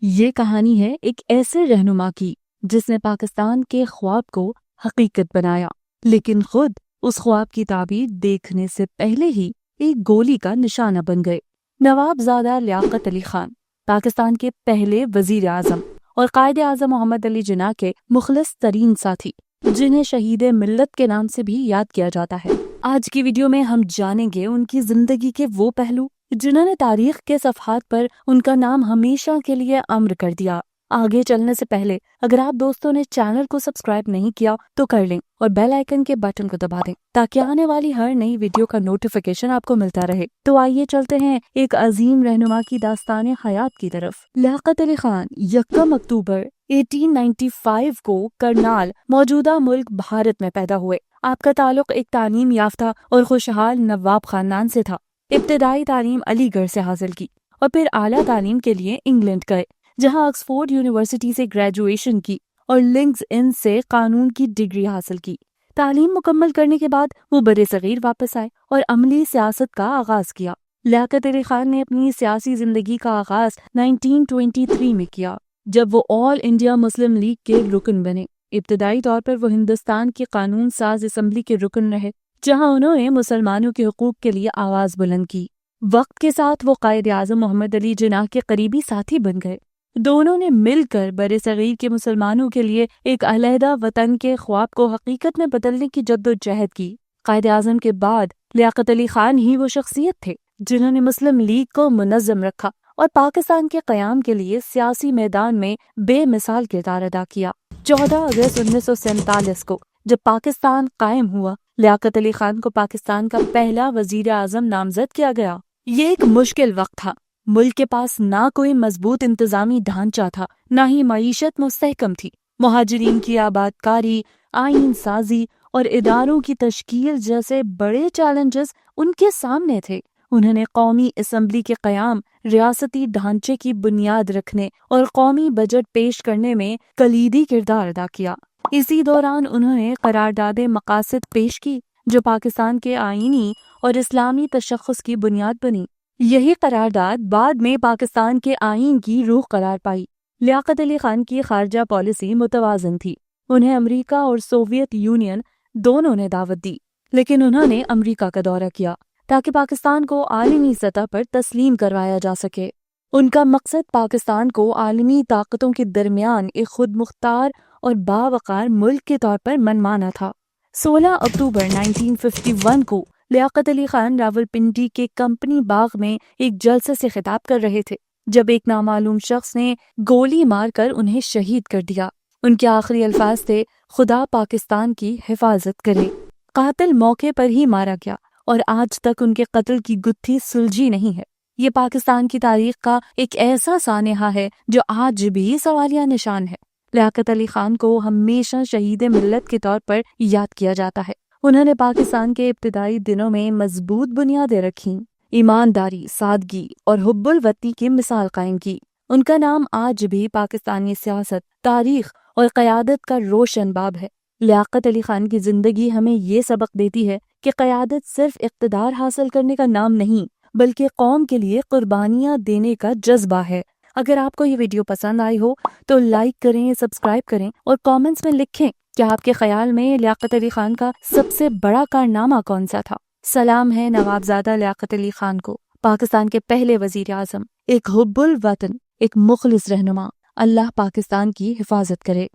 یہ کہانی ہے ایک ایسے رہنما کی جس نے پاکستان کے خواب کو حقیقت بنایا، لیکن خود اس خواب کی تعبیر دیکھنے سے پہلے ہی ایک گولی کا نشانہ بن گئے۔ نواب زادہ لیاقت علی خان پاکستان کے پہلے وزیر اعظم اور قائد اعظم محمد علی جناح کے مخلص ترین ساتھی، جنہیں شہید ملت کے نام سے بھی یاد کیا جاتا ہے۔ آج کی ویڈیو میں ہم جانیں گے ان کی زندگی کے وہ پہلو جنہوں نے تاریخ کے صفحات پر ان کا نام ہمیشہ کے لیے امر کر دیا۔ آگے چلنے سے پہلے اگر آپ دوستوں نے چینل کو سبسکرائب نہیں کیا تو کر لیں اور بیل آئیکن کے بٹن کو دبا دیں تاکہ آنے والی ہر نئی ویڈیو کا نوٹیفیکیشن آپ کو ملتا رہے۔ تو آئیے چلتے ہیں ایک عظیم رہنما کی داستان حیات کی طرف۔ لیاقت علی خان 1 اکتوبر 1895 کو کرنال، موجودہ ملک بھارت میں پیدا ہوئے۔ آپ کا تعلق ایک تعلیم یافتہ اور خوشحال نواب خاندان سے تھا۔ ابتدائی تعلیم علی گڑھ سے حاصل کی اور پھر اعلیٰ تعلیم کے لیے انگلینڈ گئے، جہاں آکسفورڈ یونیورسٹی سے گریجویشن کی اور لنکس ان سے قانون کی ڈگری حاصل کی۔ تعلیم مکمل کرنے کے بعد وہ برِ صغیر واپس آئے اور عملی سیاست کا آغاز کیا۔ لیاقت علی خان نے اپنی سیاسی زندگی کا آغاز 1923 میں کیا، جب وہ آل انڈیا مسلم لیگ کے رکن بنے۔ ابتدائی طور پر وہ ہندوستان کی قانون ساز اسمبلی کے رکن رہے، جہاں انہوں نے مسلمانوں کے حقوق کے لیے آواز بلند کی۔ وقت کے ساتھ وہ قائد اعظم محمد علی جناح کے قریبی ساتھی بن گئے۔ دونوں نے مل کر برِ صغیر کے مسلمانوں کے لیے ایک علیحدہ وطن کے خواب کو حقیقت میں بدلنے کی جدوجہد کی۔ قائد اعظم کے بعد لیاقت علی خان ہی وہ شخصیت تھے جنہوں نے مسلم لیگ کو منظم رکھا اور پاکستان کے قیام کے لیے سیاسی میدان میں بے مثال کردار ادا کیا۔ 14 اگست 1947 کو جب پاکستان قائم ہوا، لیاقت علی خان کو پاکستان کا پہلا وزیر اعظم نامزد کیا گیا۔ یہ ایک مشکل وقت تھا۔ ملک کے پاس نہ کوئی مضبوط انتظامی ڈھانچہ تھا، نہ ہی معیشت مستحکم تھی۔ مہاجرین کی آباد کاری، آئین سازی اور اداروں کی تشکیل جیسے بڑے چیلنجز ان کے سامنے تھے۔ انہوں نے قومی اسمبلی کے قیام، ریاستی ڈھانچے کی بنیاد رکھنے اور قومی بجٹ پیش کرنے میں کلیدی کردار ادا کیا۔ اسی دوران انہوں نے قرارداد مقاصد پیش کی جو پاکستان کے آئینی اور اسلامی تشخص کی بنیاد بنی۔ یہی قرارداد بعد میں پاکستان کے آئین کی روح قرار پائی۔ لیاقت علی خان کی خارجہ پالیسی متوازن تھی۔ انہیں امریکہ اور سوویت یونین دونوں نے دعوت دی، لیکن انہوں نے امریکہ کا دورہ کیا تاکہ پاکستان کو عالمی سطح پر تسلیم کروایا جا سکے۔ ان کا مقصد پاکستان کو عالمی طاقتوں کے درمیان ایک خود مختار اور باوقار ملک کے طور پر منوانا تھا۔ 16 اکتوبر 1951 کو لیاقت علی خان راولپنڈی کے کمپنی باغ میں ایک جلسے سے خطاب کر رہے تھے جب ایک نامعلوم شخص نے گولی مار کر انہیں شہید کر دیا۔ ان کے آخری الفاظ تھے، خدا پاکستان کی حفاظت کرے۔ قاتل موقع پر ہی مارا گیا اور آج تک ان کے قتل کی گتھی سلجھی نہیں ہے۔ یہ پاکستان کی تاریخ کا ایک ایسا سانحہ ہے جو آج بھی سوالیہ نشان ہے۔ لیاقت علی خان کو ہمیشہ شہید ملت کے طور پر یاد کیا جاتا ہے۔ انہوں نے پاکستان کے ابتدائی دنوں میں مضبوط بنیادیں رکھیں، ایمانداری، سادگی اور حب الوطنی کی مثال قائم کی۔ ان کا نام آج بھی پاکستانی سیاست، تاریخ اور قیادت کا روشن باب ہے۔ لیاقت علی خان کی زندگی ہمیں یہ سبق دیتی ہے کہ قیادت صرف اقتدار حاصل کرنے کا نام نہیں، بلکہ قوم کے لیے قربانیاں دینے کا جذبہ ہے۔ اگر آپ کو یہ ویڈیو پسند آئی ہو تو لائک کریں، سبسکرائب کریں اور کامنٹس میں لکھیں کہ آپ کے خیال میں لیاقت علی خان کا سب سے بڑا کارنامہ کون سا تھا۔ سلام ہے نواب زادہ لیاقت علی خان کو، پاکستان کے پہلے وزیر اعظم، ایک حب الوطن، ایک مخلص رہنما۔ اللہ پاکستان کی حفاظت کرے۔